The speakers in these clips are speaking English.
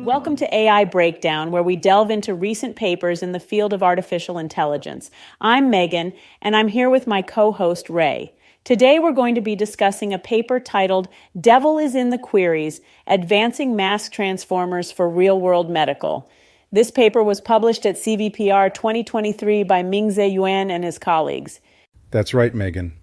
Welcome to AI Breakdown, where we delve into recent papers in the field of artificial intelligence. I'm Megan, and I'm here with my co-host, Ray. Today, we're going to be discussing a paper titled Devil is in the Queries, Advancing Mask Transformers for Real-World Medical. This paper was published at CVPR 2023 by Mingze Yuan and his colleagues. That's right, Megan.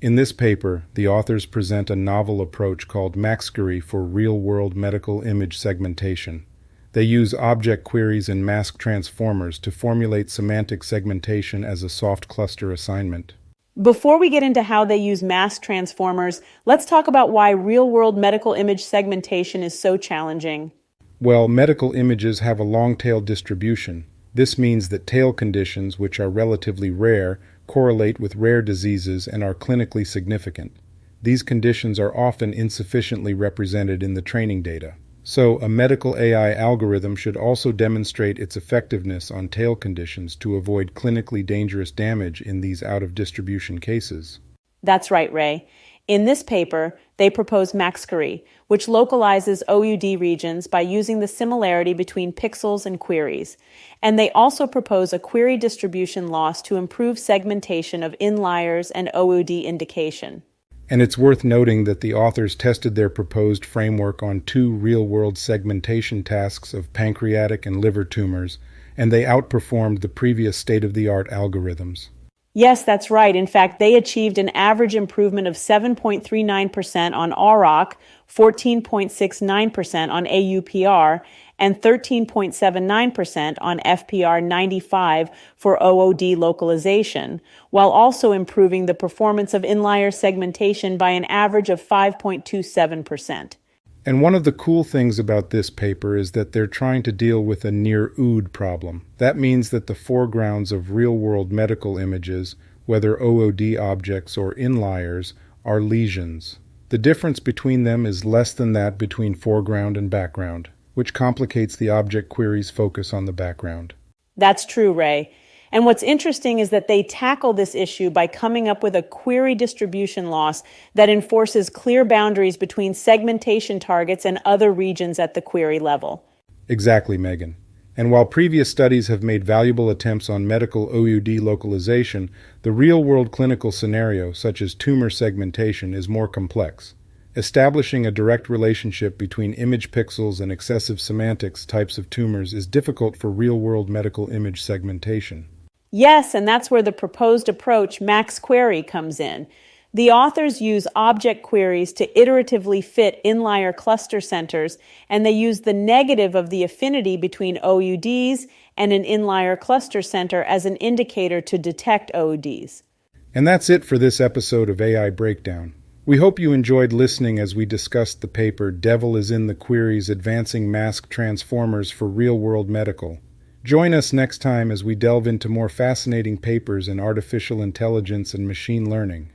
In this paper, the authors present a novel approach called MaxQuery for real-world medical image segmentation. They use object queries and mask transformers to formulate semantic segmentation as a soft cluster assignment. Before we get into how they use mask transformers, let's talk about why real-world medical image segmentation is so challenging. Well, medical images have a long-tail distribution. This means that tail conditions, which are relatively rare, correlate with rare diseases and are clinically significant. These conditions are often insufficiently represented in the training data. So, a medical AI algorithm should also demonstrate its effectiveness on tail conditions to avoid clinically dangerous damage in these out-of-distribution cases. That's right, Ray. In this paper, they propose MaxQuery, which localizes OUD regions by using the similarity between pixels and queries. And they also propose a query distribution loss to improve segmentation of inliers and OUD indication. And it's worth noting that the authors tested their proposed framework on two real-world segmentation tasks of pancreatic and liver tumors, and they outperformed the previous state-of-the-art algorithms. Yes, that's right. In fact, they achieved an average improvement of 7.39% on ROC, 14.69% on AUPR, and 13.79% on FPR 95 for OOD localization, while also improving the performance of inlier segmentation by an average of 5.27%. And one of the cool things about this paper is that they're trying to deal with a near-OOD problem. That means that the foregrounds of real-world medical images, whether OOD objects or inliers, are lesions. The difference between them is less than that between foreground and background, which complicates the object query's focus on the background. That's true, Ray. And what's interesting is that they tackle this issue by coming up with a query distribution loss that enforces clear boundaries between segmentation targets and other regions at the query level. Exactly, Megan. And while previous studies have made valuable attempts on medical OUD localization, the real-world clinical scenario, such as tumor segmentation, is more complex. Establishing a direct relationship between image pixels and excessive semantics types of tumors is difficult for real-world medical image segmentation. Yes, and that's where the proposed approach, MaxQuery, comes in. The authors use object queries to iteratively fit inlier cluster centers, and they use the negative of the affinity between OUDs and an inlier cluster center as an indicator to detect OUDs. And that's it for this episode of AI Breakdown. We hope you enjoyed listening as we discussed the paper Devil is in the Queries, Advancing Mask Transformers for Real-World Medical. Join us next time as we delve into more fascinating papers in artificial intelligence and machine learning.